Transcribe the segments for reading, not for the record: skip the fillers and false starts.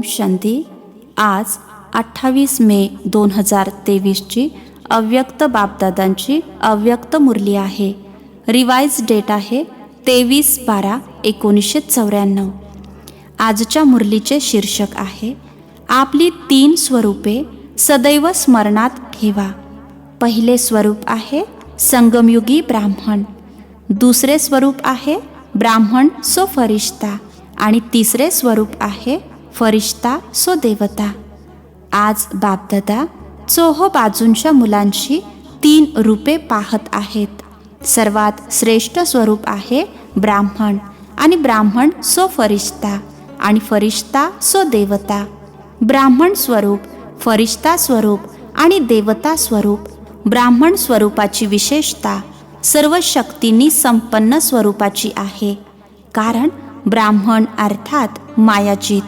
शांती. आज 28 मे 2023ची अव्यक्त बापदादांची अव्यक्त मुरली आहे. रिवाइज डेट आहे 23/12/1994. आजच्या मुरलीचे शीर्षक आहे आपली 3 स्वरूपे सदैव स्मरणात ठेवा. पहिले स्वरूप आहे संगमयुगी ब्राह्मण, दुसरे स्वरूप आहे ब्राह्मण सो फरिश्ता आणि तिसरे स्वरूप आहे फरिश्ता सो देवता. आज बापदादा चोहो बाजूंच्या मुलांची 3 रूपे पाहत आहेत. सर्वात श्रेष्ठ स्वरूप आहे ब्राह्मण आणि ब्राह्मण सो फरिश्ता आणि फरिश्ता सो देवता. ब्राह्मण स्वरूप, फरिश्ता स्वरूप आणि देवता स्वरूप. ब्राह्मण स्वरूपाची विशेषता सर्व शक्तींनी संपन्न स्वरूपाची आहे, कारण ब्राह्मण अर्थात मायाजीत,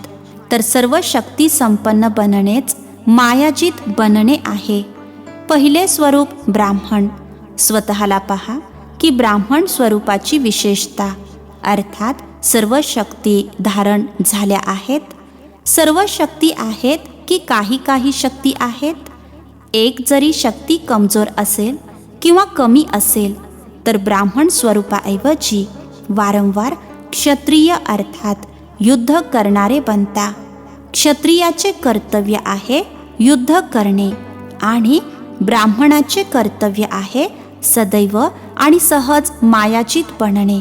तर सर्व शक्ती संपन्न बनणेच मायाजीत बनणे आहे. पहिले स्वरूप ब्राह्मण. स्वतःला पहा की ब्राह्मण स्वरूपाची विशेषता अर्थात सर्व शक्ती धारण झाल्या आहेत. सर्व शक्ती आहेत की काही शक्ती आहेत. एक जरी शक्ती कमजोर असेल किंवा कमी असेल तर ब्राह्मण स्वरूपाऐवजी वारंवार क्षत्रिय अर्थात युद्ध करणारे बनता. क्षत्रियाचे कर्तव्य आहे युद्ध करणे आणि ब्राह्मणाचे कर्तव्य आहे सदैव आणि सहज मायाजीत बनणे.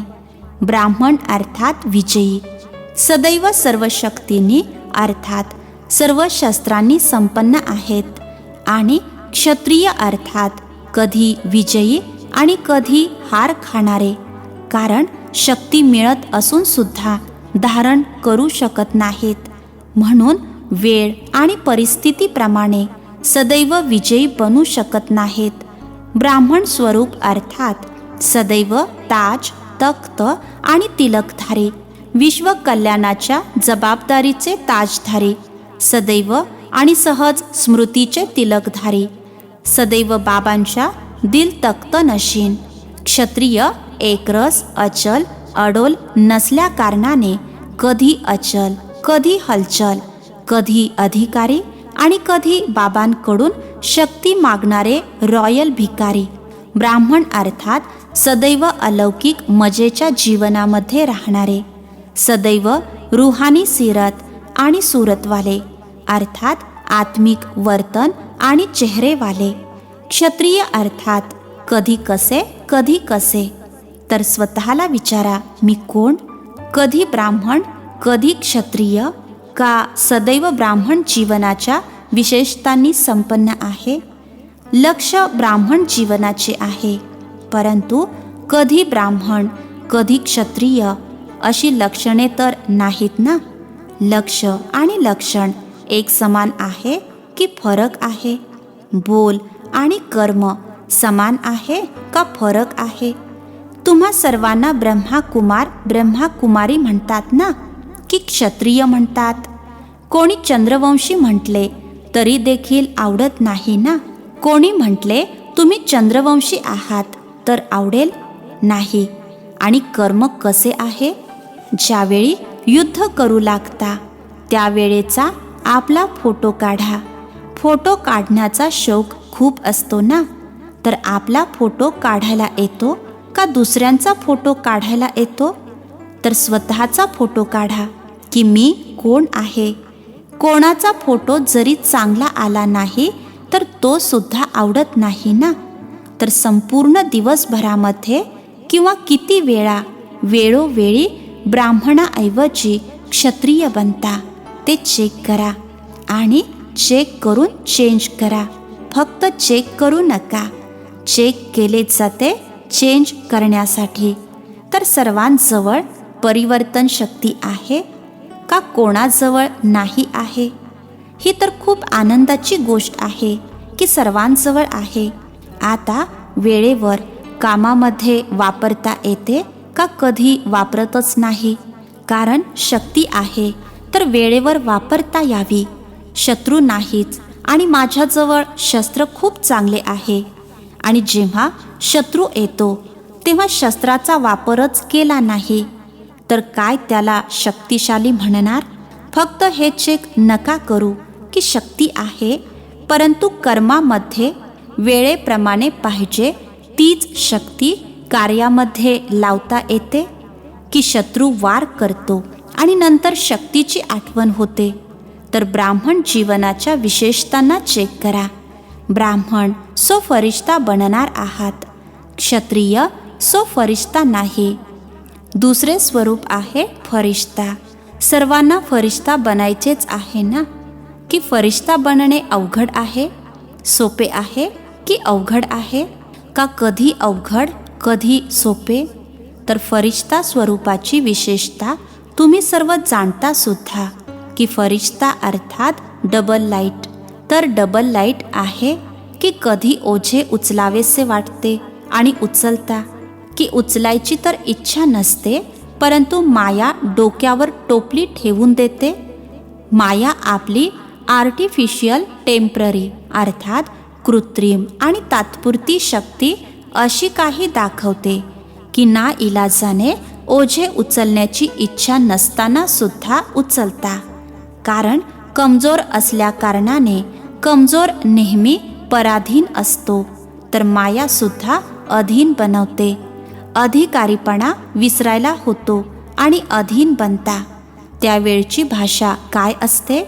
ब्राह्मण अर्थात विजयी, सदैव सर्व शक्तींनी अर्थात सर्व शस्त्रांनी संपन्न आहेत. आणि क्षत्रिय अर्थात कधी विजयी आणि कधी हार खाणारे, कारण शक्ती मिळत असून सुद्धा धारण करू शकत नाहीत, म्हणून वेळ आणि परिस्थितीप्रमाणे सदैव विजयी बनू शकत नाहीत. ब्राह्मण स्वरूप अर्थात सदैव ताज, तख्त आणि तिलकधारी, विश्व कल्याणाच्या जबाबदारीचे ताजधारी, सदैव आणि सहज स्मृतीचे तिलकधारी, सदैव बाबांच्या दिल तख्त नशीन. क्षत्रिय एकरस, अचल, अडोल नसल्या कारणाने कधी अचल, कधी हलचल, कधी अधिकारी आणि कधी बाबांकडून शक्ती मागणारे रॉयल भिकारी. ब्राह्मण अर्थात सदैव अलौकिक मजेच्या जीवनामध्ये राहणारे, सदैव रूहानी सीरत आणि सूरतवाले अर्थात आत्मिक वर्तन आणि चेहरेवाले. क्षत्रिय अर्थात कधी कसे, तर स्वतःला विचारा मी कोण? कधी ब्राह्मण, कधी क्षत्रिय, का सदैव ब्राह्मण जीवनाच्या विशेषतांनी संपन्न आहे? लक्ष ब्राह्मण जीवनाचे आहे, परंतु कधी ब्राह्मण कधी क्षत्रिय अशी लक्षणे तर नाहीत ना. लक्ष आणि लक्षण एक समान आहे की फरक आहे? बोल आणि कर्म समान आहे का फरक आहे? तुम्हा सर्वांना ब्रह्माकुमार ब्रह्माकुमारी म्हणतात ना, की क्षत्रिय म्हणतात? कोणी चंद्रवंशी म्हटले तरी देखील आवडत नाही ना. कोणी म्हटले तुम्ही चंद्रवंशी आहात तर आवडेल नाही. आणि कर्म कसे आहे? ज्यावेळी युद्ध करू लागता त्यावेळेचा आपला फोटो काढा. फोटो काढण्याचा शौक खूप असतो ना, तर आपला फोटो काढायला येतो का दुसऱ्यांचा फोटो काढायला येतो? तर स्वतःचा फोटो काढा की मी कोण आहे. कोणाचा फोटो जरी चांगला आला नाही तर तो सुद्धा आवडत नाही ना. तर संपूर्ण दिवसभरामध्ये किंवा किती वेळा वेळोवेळी ब्राह्मणाऐवजी क्षत्रिय बनता ते चेक करा आणि चेक करून चेंज करा. फक्त चेक करू नका, चेक केले जाते चेंज करण्यासाठी. तर सर्वांजवळ परिवर्तन शक्ती आहे का कोणाजवळ नाही आहे? ही तर खूप आनंदाची गोष्ट आहे की सर्वांजवळ आहे. आता वेळेवर कामामध्ये वापरता येते का कधी वापरतच नाही? कारण शक्ती आहे तर वेळेवर वापरता यावी. शत्रू नाहीच आणि माझ्याजवळ शस्त्र खूप चांगले आहे. आणि जेव्हा शत्रू येतो तेव्हा शस्त्राचा वापरच केला नाही तर काय त्याला शक्तिशाली म्हणणार? फक्त हे चेक नका करू की शक्ती आहे, परंतु कर्मामध्ये वेळेप्रमाणे पाहिजे तीच शक्ती कार्यामध्ये लावता येते, की शत्रू वार करतो आणि नंतर शक्तीची आठवण होते. तर ब्राह्मण जीवनाच्या विशेषतांना चेक करा. ब्राह्मण सो फरिश्ता बनणार आहात, क्षत्रिय सो फरिश्ता नाही. दुसरे स्वरूप आहे फरिश्ता. सर्वांना फरिश्ता बनायचेच आहे ना? की फरिश्ता बनणे अवघड आहे, सोपे आहे की अवघड आहे? का कधी अवघड कधी सोपे? तर फरिश्ता स्वरूपाची विशेषता तुम्ही सर्व जाणता सुद्धा, की फरिश्ता अर्थात डबल लाईट. तर डबल लाईट आहे की कधी ओझे उचलावेसे वाटते आणि उचलता, की उचलायची तर इच्छा नसते, परंतु माया डोक्यावर टोपली ठेवून देते. माया आपली आर्टिफिशियल टेम्पररी अर्थात कृत्रिम आणि तात्पुरती शक्ती अशी काही दाखवते की नाइलाजाने ओझे उचलण्याची इच्छा नसताना सुद्धा उचलता. कारण कमजोर असल्याकारणाने कमजोर नेहमी पराधीन असतो. तर माया सुद्धा अधीन बनवते. अधिकारीपणा विसरायला होतो आणि अधीन बनता. त्यावेळची भाषा काय असते?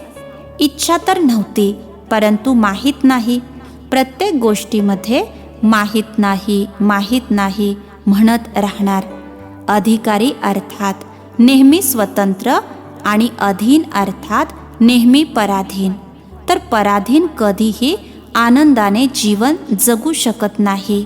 इच्छा तर नव्हती, परंतु माहीत नाही. प्रत्येक गोष्टीमध्ये माहीत नाही माहीत नाही म्हणत राहणार. अधिकारी अर्थात नेहमी स्वतंत्र आणि अधीन अर्थात नेहमी पराधीन. तर पराधीन कधीही आनंदाने जीवन जगू शकत नाही.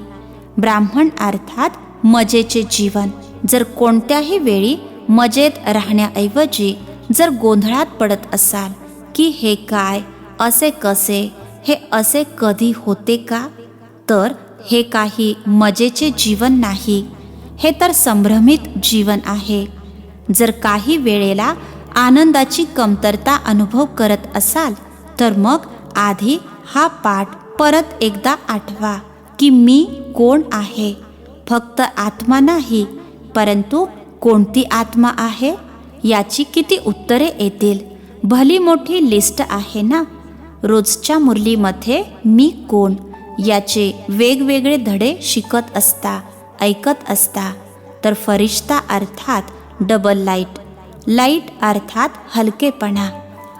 ब्राह्मण अर्थात मजेचे जीवन. जर कोणत्याही वेळी मजेत राहण्याऐवजी जर गोंधळात पडत असाल की हे काय, असे कसे, हे असे कधी होते का, तर हे काही मजेचे जीवन नाही, हे तर संभ्रमित जीवन आहे. जर काही वेळेला आनंदाची कमतरता अनुभव करत असाल तर मग आधी हा पाठ परत एकदा आठवा की मी कोण आहे. फक्त आत्मा नाही, परंतु कोणती आत्मा आहे याची किती उत्तरे येतील. भली मोठी लिस्ट आहे ना. रोजच्या मुरलीमध्ये मी कोण याचे वेगवेगळे धडे शिकत असता, ऐकत असता. तर फरिश्ता अर्थात डबल लाईट. लाईट अर्थात हलकेपणा.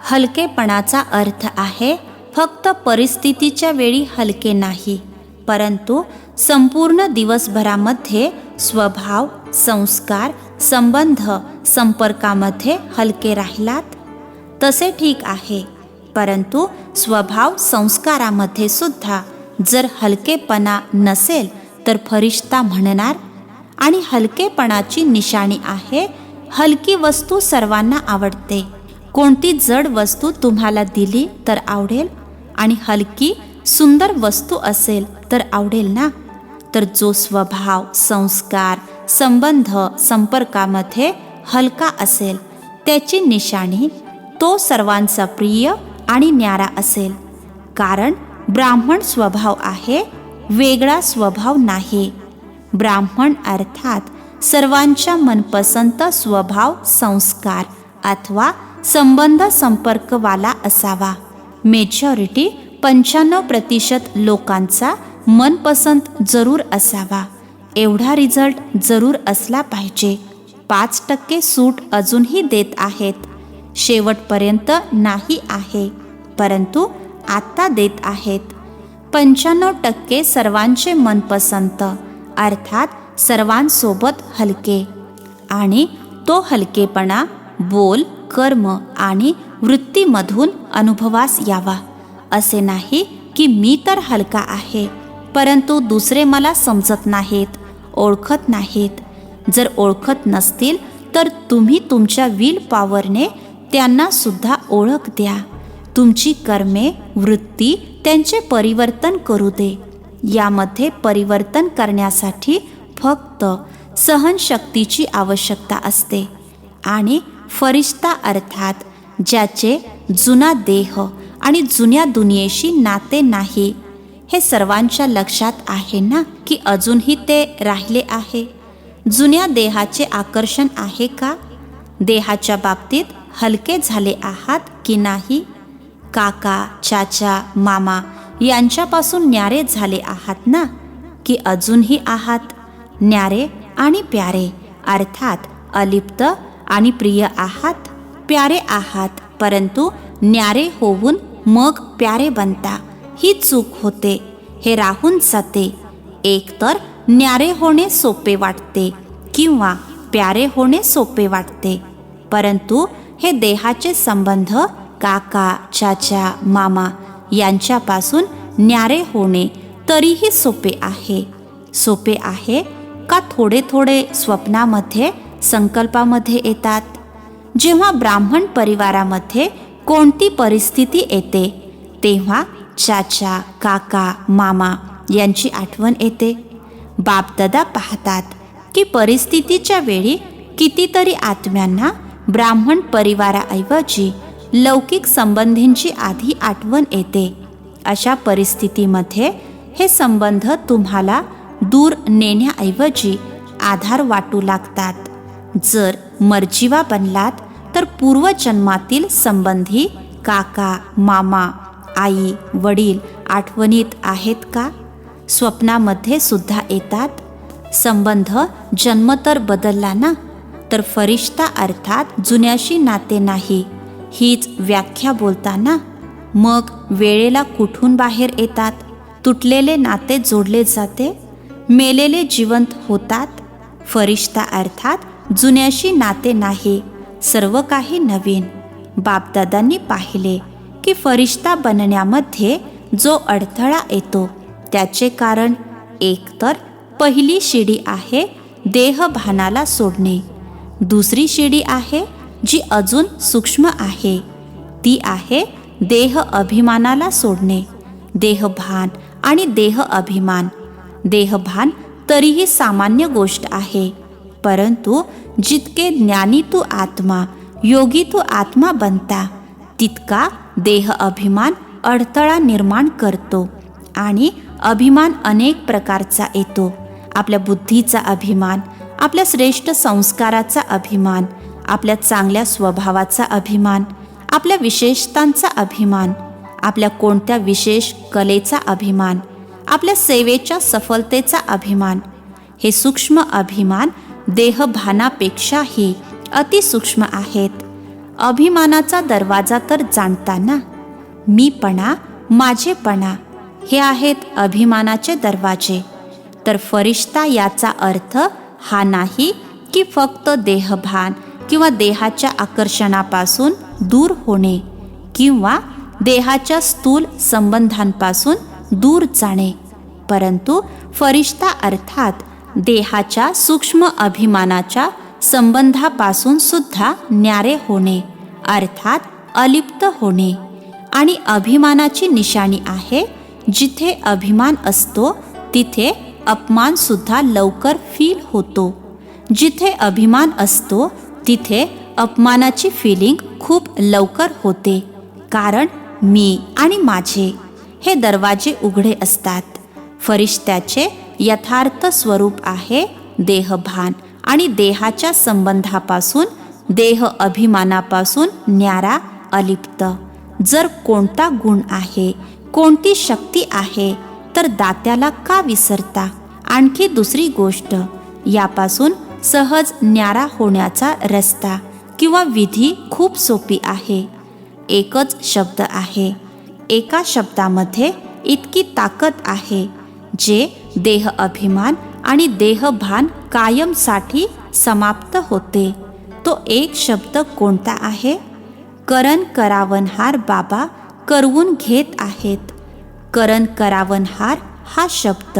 हलकेपणाचा अर्थ आहे फक्त परिस्थितीच्या वेळी हलके नाही, परंतु संपूर्ण दिवसभरामध्ये स्वभाव, संस्कार, संबंध, संपर्कामध्ये हलके राहिलात तसे ठीक आहे, परंतु स्वभाव संस्कारामध्ये सुद्धा जर हलकेपणा नसेल तर फरिश्ता म्हणणार. आणि हलकेपणाची निशाणी आहे, हलकी वस्तू सर्वांना आवडते. कोणती जड वस्तू तुम्हाला दिली तर आवडेल, आणि हलकी सुंदर वस्तू असेल तर आवडेल ना. तर जो स्वभाव, संस्कार, संबंध, संपर्कामध्ये हलका असेल त्याची निशाणी तो सर्वांचा प्रिय आणि न्यारा असेल. कारण ब्राह्मण स्वभाव आहे, वेगळा स्वभाव नाही. ब्राह्मण अर्थात सर्वांच्या मनपसंत स्वभाव, संस्कार अथवा संबंध संपर्कवाला असावा. मेजॉरिटी 95% लोकांचा मनपसंत जरूर असावा. एवढा रिझल्ट जरूर असला पाहिजे. 5% सूट अजूनही देत आहेत. शेवटपर्यंत नाही आहे, परंतु आता देत आहेत. 95% सर्वांचे मनपसंत अर्थात सर्वांसोबत हलके. आणि तो हलकेपणा बोल, कर्म आणि वृत्तीमधून अनुभवास यावा. असे नाही की मी तर हलका आहे, परंतु दुसरे मला समजत नाहीत, ओळखत नाहीत. जर ओळखत नसतील तर तुम्ही तुमच्या विल पॉवरने त्यांना सुद्धा ओळख द्या. तुमची कर्मे, वृत्ती त्यांचे परिवर्तन करू दे. यामध्ये परिवर्तन करण्यासाठी फक्त सहनशक्तीची आवश्यकता असते. आणि फरिश्ता अर्थात ज्याचे जुना देह आणि जुन्या दुनियेशी नाते नाही, हे सर्वांच्या लक्षात आहे ना, की अजूनही ते राहिले आहे. जुन्या देहाचे आकर्षण आहे का? देहाच्या बाबतीत हलके झाले आहात की नाही? काका, चाचा, मामा यांच्यापासून न्यारे झाले आहात ना, की अजूनही आहात? न्यारे आणि प्यारे अर्थात अलिप्त आणि प्रिय आहात. प्यारे आहात, परंतु न्यारे होऊन मग प्यारे बनता, ही चूक होते. हे राहून जाते. एकतर न्यारे होणे सोपे वाटते किंवा प्यारे होणे सोपे वाटते, परंतु हे देहाचे संबंध काका, चाचा, मामा यांच्यापासून न्यारे होणे तरीही सोपे आहे. सोपे आहे का थोडे थोडे स्वप्नामध्ये, संकल्पामध्ये येतात. जेव्हा ब्राह्मण परिवारामध्ये कोणती परिस्थिती येते तेव्हा चाचा, काका, मामा यांची आठवण येते. बापदादा पाहतात की परिस्थितीच्या वेळी कितीतरी आत्म्यांना ब्राह्मण परिवाराऐवजी लौकिक संबंधींची आधी आठवण येते. अशा परिस्थितीमध्ये हे संबंध तुम्हाला दूर नेण्याऐवजी आधार वाटू लागतात. जर मर्जीवा बनलात तर पूर्वजन्मातील संबंधी काका, मामा, आई, वडील आठवणीत आहेत का? स्वप्नामध्ये सुद्धा येतात. संबंध जन्म तर बदलला ना, तर फरिश्ता अर्थात जुन्याशी नाते नाही, हीच व्याख्या बोलताना. मग वेळेला कुठून बाहेर येतात? तुटलेले नाते जोडले जाते, मेलेले जिवंत होतात. फरिश्ता अर्थात जुन्याशी नाते नाही, सर्व काही नवीन. बापदादांनी पाहिले की फरिश्ता बनण्यामध्ये जो अडथळा येतो त्याचे कारण एकतर पहिली शिडी आहे देहभानाला सोडणे. दुसरी शिडी आहे जी अजून सूक्ष्म आहे, ती आहे देह अभिमानाला सोडणे. देहभान आणि देह अभिमान. देहभान तरीही सामान्य गोष्ट आहे, परंतु जितके ज्ञानी तू आत्मा, योगी तू आत्मा बनता, तितका देह अभिमान अडथळा निर्माण करतो. आणि अभिमान अनेक प्रकारचा येतो. आपल्या बुद्धीचा अभिमान, आपल्या श्रेष्ठ संस्काराचा अभिमान, आपल्या चांगल्या स्वभावाचा अभिमान, आपल्या विशेषतांचा अभिमान, आपल्या कोणत्या विशेष कलेचा अभिमान, आपल्या सेवेच्या सफलतेचा अभिमान. हे सूक्ष्म अभिमान देहभानापेक्षाही अतिसूक्ष्म आहेत. अभिमानाचा दरवाजा तर जाणता ना, मीपणा, माझेपणा हे आहेत अभिमानाचे दरवाजे. तर फरिश्ता याचा अर्थ हा नाही की फक्त देहभान किंवा देहाच्या आकर्षणापासून दूर होणे किंवा देहाच्या स्थूल संबंधांपासून दूर जाणे, परंतु फरिश्ता अर्थात देहाच्या सूक्ष्म अभिमानाच्या संबंधापासून सुद्धा न्यारे होणे, अर्थात अलिप्त होणे. आणि अभिमानाची निशाणी आहे, जिथे अभिमान असतो तिथे अपमान सुद्धा लवकर फील होतो. जिथे अभिमान असतो तिथे अपमानाची फिलिंग खूप लवकर होते, कारण मी आणि माझे हे दरवाजे उघडे असतात. फरिश्त्याचे यथार्थ स्वरूप आहे देहभान आणि देहाच्या संबंधापासून, देह अभिमानापासून न्यारा, अलिप्त. जर कोणता गुण आहे, कोणती शक्ती आहे, तर दात्याला का विसरता? आणखी दुसरी गोष्ट, यापासून सहज न्यारा होण्याचा रस्ता किंवा विधी खूप सोपी आहे. एकच शब्द आहे, एका शब्दामध्ये इतकी ताकद आहे जे देह अभिमान आणि देहभान कायमसाठी समाप्त होते. तो एक शब्द कोणता आहे? करण करावनहार बाबा करवून घेत आहेत. करण करावनहार हा शब्द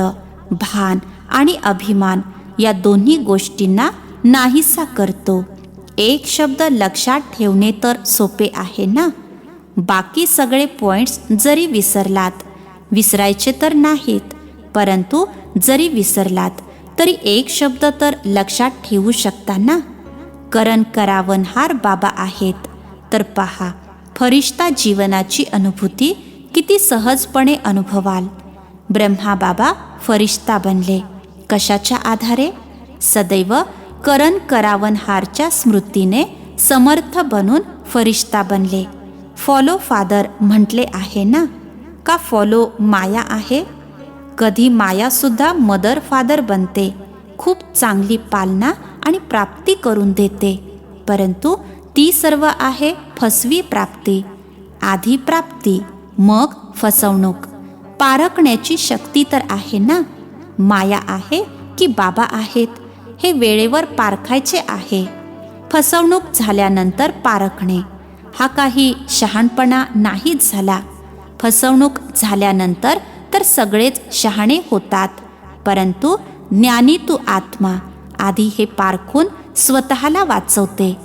भान आणि अभिमान या दोन्ही गोष्टींना नाहीसा करतो. एक शब्द लक्षात ठेवणे तर सोपे आहे ना. बाकी सगळे पॉइंट्स जरी विसरलात, विसरायचे तर नाहीत, परंतु जरी विसरलात तरी एक शब्द तर लक्षात ठेवू शकता ना. करण करावनहार बाबा आहेत, तर पहा फरिश्ता जीवनाची अनुभूती किती सहजपणे अनुभवाल. ब्रह्मा बाबा फरिश्ता बनले. कशाच्या आधारे? सदैव करण करावनहारच्या स्मृतीने समर्थ बनून फरिश्ता बनले. फॉलो फादर म्हटले आहे ना, का फॉलो माया आहे? कधी मायासुद्धा मदर फादर बनते, खूप चांगली पालना आणि प्राप्ती करून देते. परंतु ती सर्व आहे फसवी प्राप्ती. आधी प्राप्ती, मग फसवणूक. पारखण्याची शक्ती तर आहे ना. माया आहे की बाबा आहेत, हे वेळेवर पारखायचे आहे. फसवणूक झाल्यानंतर पारखणे हा काही शहाणपणा नाहीच झाला. फसवणूक झाल्यानंतर तर सगळेच शहाणे होतात. परंतु ज्ञानी तू आत्मा आधी हे पारखून स्वतःला वाचवते.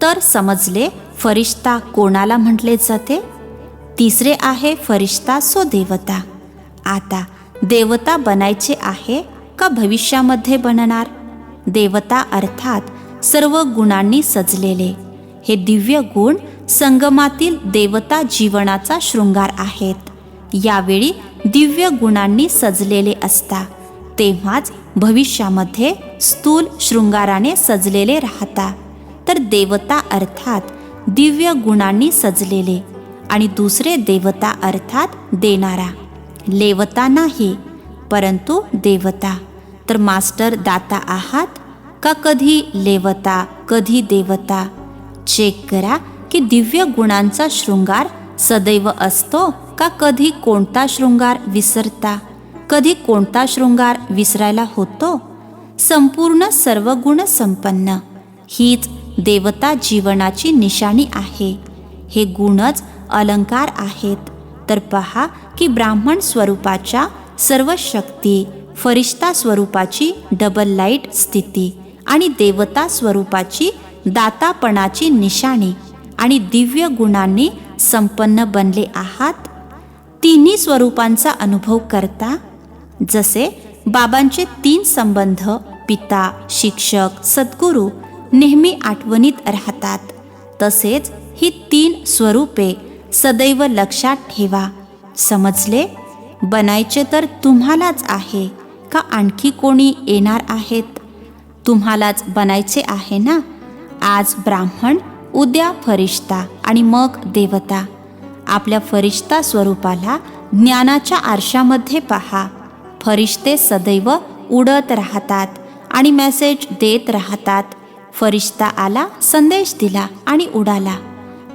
तर समजले फरिश्ता कोणाला म्हटले जाते. तिसरे आहे फरिश्ता सो देवता. आता देवता बनायचे आहे का भविष्यामध्ये बनणार? देवता अर्थात सर्व गुणांनी सजलेले. हे दिव्य गुण संगमातील देवता जीवनाचा शृंगार आहेत. यावेळी दिव्य गुणांनी सजलेले असता, तेव्हाच भविष्यामध्ये स्थूल शृंगाराने सजलेले राहता. तर देवता अर्थात दिव्य गुणांनी सजलेले आणि दुसरे देवता अर्थात देणारा. लेवता नाही, परंतु देवता. तर मास्टर दाता आहात का कधी लेवता, कधी देवता? चेक करा की दिव्य गुणांचा शृंगार सदैव असतो का कधी कोणता शृंगार विसरता, कधी कोणता शृंगार विसरायला होतो? संपूर्ण सर्व गुण संपन्न हीच देवता जीवनाची निशाणी आहे. हे गुणच अलंकार आहेत. तर पहा की ब्राह्मण स्वरूपाच्या सर्व शक्ती, फरिश्ता स्वरूपाची डबल लाईट स्थिती आणि देवता स्वरूपाची दातापणाची निशाणी आणि दिव्य गुणांनी संपन्न बनले आहात. तिन्ही स्वरूपांचा अनुभव करता. जसे बाबांचे 3 संबंध पिता, शिक्षक, सद्गुरू नेहमी आठवणीत राहतात, तसेच ही 3 स्वरूपे सदैव लक्षात ठेवा. समजले? बनायचे तर तुम्हालाच आहे का आणखी कोणी येणार आहेत? तुम्हालाच बनायचे आहे ना. आज ब्राह्मण, उद्या फरिश्ता आणि मग देवता. आपल्या फरिश्ता स्वरूपाला ज्ञानाच्या आरशामध्ये पहा. फरिश्ते सदैव उडत राहतात आणि मेसेज देत राहतात. फरिश्ता आला, संदेश दिला आणि उडाला.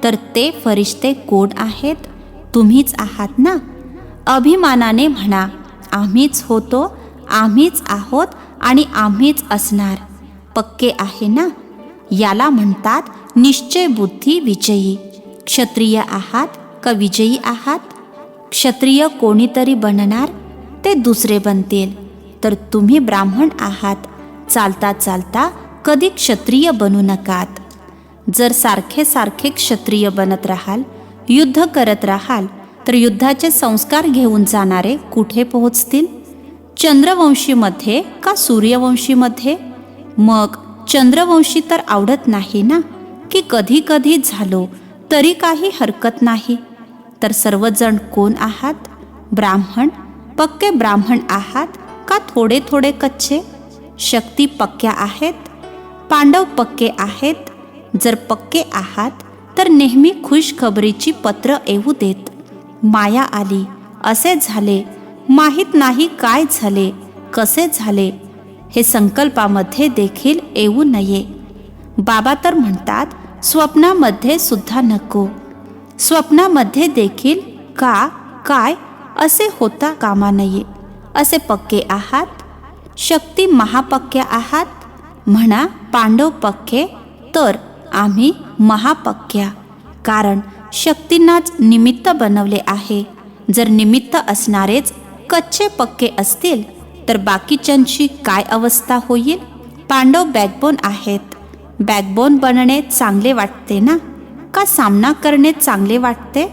तर ते फरिश्ते कोण आहेत? तुम्हीच आहात ना. अभिमानाने म्हणा, आम्हीच होतो, आम्हीच आहोत आणि आम्हीच असणार. पक्के आहे ना. याला म्हणतात निश्चय बुद्धी विजयी. क्षत्रिय आहात का विजयी आहात? क्षत्रिय कोणीतरी बनणार, ते दुसरे बनतील. तर तुम्ही ब्राह्मण आहात. चालता चालता कधी क्षत्रिय बनू नकात. जर सारखे सारखे क्षत्रिय बनत राहाल, युद्ध करत राहाल, तर युद्धाचे संस्कार घेऊन जाणारे कुठे पोहोचतील? चंद्रवंशीमध्ये का सूर्यवंशीमध्ये? मग चंद्रवंशी तर आवडत नाही ना. की कधी कधी झालो तरी काही हरकत नाही. तर सर्वजण कोण आहात? ब्राह्मण. पक्के ब्राह्मण आहात का थोडे थोडे कच्चे? शक्ती पक्क्या आहेत, पांडव पक्के आहेत. जर पक्के आहात तर नेहमी खुशखबरीची पत्र येऊ देत. माया आली, असे झाले, माहीत नाही काय झाले, कसे झाले, हे संकल्पामध्ये देखील येऊ नये. बाबा तर म्हणतात स्वप्नामध्ये सुद्धा नको. स्वप्नामध्ये देखील का, काय असे होता कामा नये. असे पक्के आहात. शक्ती महापक्या आहात. म्हणा पांडव पक्के, तर आम्ही महापक्या. कारण शक्तींनाच निमित्त बनवले आहे. जर निमित्त असणारेच कच्चे पक्के असतील तर बाकीच्यांची काय अवस्था होईल? पांडव बॅकबोन आहेत. बॅकबोन बनणे चांगले वाटते ना, का सामना करणे चांगले वाटते?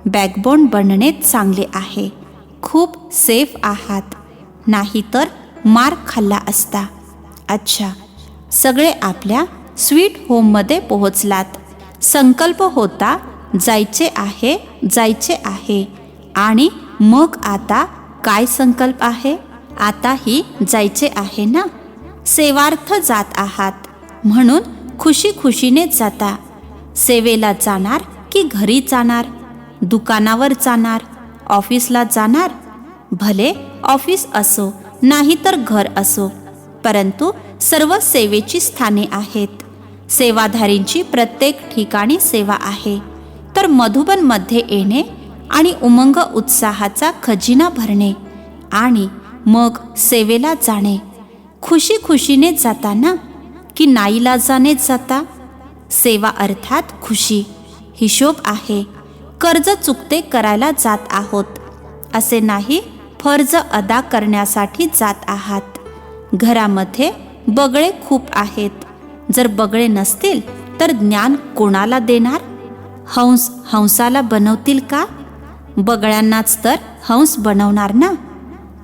बॅकबोन बनणे चांगले आहे. खूप सेफ आहात, नाहीतर मार खाल्ला असता. अच्छा, सगळे आपल्या स्वीट होममध्ये पोहोचलात. संकल्प होता जायचे आहे, जायचे आहे. आणि मग आता काय संकल्प आहे? आताही जायचे आहे ना. सेवार्थ जात आहात म्हणून खुशी खुशीने जाता. सेवेला जाणार की घरी जाणार, दुकानावर जाणार, ऑफिसला जाणार? भले ऑफिस असो नाही तर घर असो, परंतु सर्व सेवेची स्थाने आहेत. सेवाधारींची प्रत्येक ठिकाणी सेवा आहे. तर मधुबनमध्ये येणे आणि उमंग उत्साहाचा खजिना भरणे आणि मग सेवेला जाणे. खुशी खुशीने जाता ना की नाईलाजाने जाता? सेवा अर्थात खुशी. हिशोब आहे. कर्ज चुकते करायला जात आहोत असे नाही, फर्ज अदा करण्यासाठी जात आहात. घरामध्ये बगळे खूप आहेत. जर बगळे नसतील तर ज्ञान कोणाला देणार? हंस हंसाला बनवतील का? बगळ्यांनाच तर हंस बनवणार ना.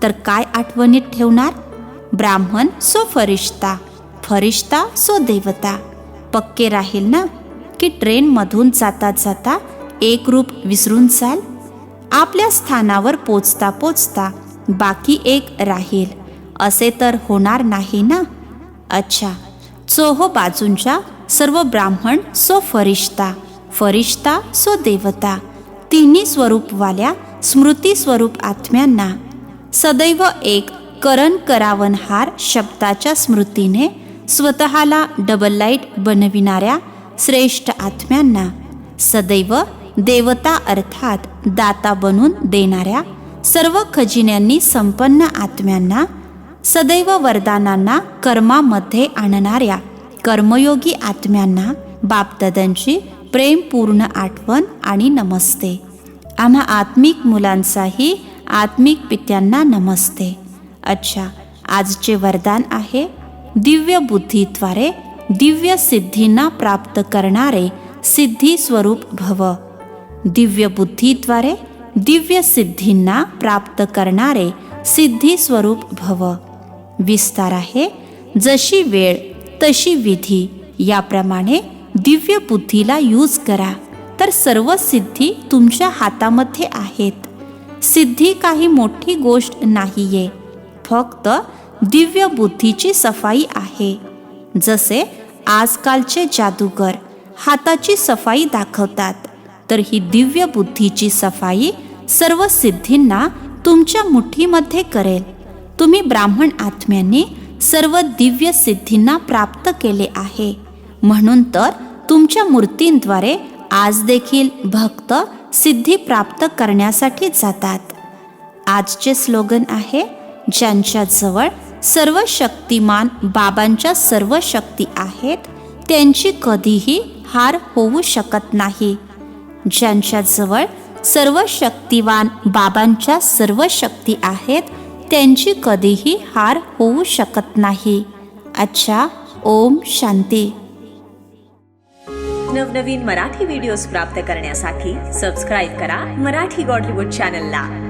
तर काय आठवणीत ठेवणार? ब्राह्मण सो फरिश्ता, फरिश्ता सो देवता. पक्के राहील ना की ट्रेनमधून जाता जाता एक रूप विसरून जाल? आपल्या स्थानावर पोचता पोचता बाकी एक राहील असे तर होणार नाही ना. अच्छा, चोहो बाजूंच्या सर्व ब्राह्मण सो फरिश्ता, फरिश्ता सो देवता. तिन्ही स्वरूपवाल्या स्मृती स्वरूप आत्म्यांना सदैव एक करण करावनहार शब्दाच्या स्मृतीने स्वतःला डबल लाईट बनविणाऱ्या श्रेष्ठ आत्म्यांना, सदैव देवता अर्थात दाता बनून देणाऱ्या सर्व खजिन्यांनी संपन्न आत्म्यांना, सदैव वरदानांना कर्मामध्ये आणणाऱ्या कर्मयोगी आत्म्यांना बापदादांची प्रेमपूर्ण आठवण आणि नमस्ते. आम्हा आत्मिक मुलांचाही आत्मिक पित्यांना नमस्ते. अच्छा, आजचे वरदान आहे दिव्य बुद्धीद्वारे दिव्य सिद्धींना प्राप्त करणारे सिद्धी स्वरूप भव. दिव्य बुद्धीद्वारे दिव्य सिद्धींना प्राप्त करणारे सिद्धी स्वरूप भव. विस्तार आहे जशी वेळ तशी विधी, याप्रमाणे दिव्य बुद्धीला यूज करा तर सर्व सिद्धी तुमच्या हातामध्ये आहेत. सिद्धी काही मोठी गोष्ट नाहीये, फक्त दिव्य बुद्धीची सफाई आहे. जसे आजकालचे जादूगर हाताची सफाई दाखवतात, तर ही दिव्य बुद्धीची सफाई सर्व सिद्धींना तुमच्या मुठीमध्ये करेल. तुम्ही ब्राह्मण आत्म्यांनी सर्व दिव्य सिद्धींना प्राप्त केले आहे, म्हणून तर तुमच्या मूर्तींद्वारे आज देखील भक्त सिद्धी प्राप्त करण्यासाठी जातात. आजचे स्लोगन आहे ज्यांच्याजवळ सर्व शक्तिमान बाबांच्या सर्व शक्ती आहेत त्यांची कधीही हार होऊ शकत नाही. ज्यांच्याजवळ सर्व शक्तिवान बाबांच्या सर्व शक्ती आहेत त्यांची कधीही हार होऊ शकत नाही. अच्छा, ओम शांती. नवनवीन मराठी व्हिडिओज प्राप्त करण्यासाठी सबस्क्राईब करा मराठी गॉडलीवूड चॅनलला.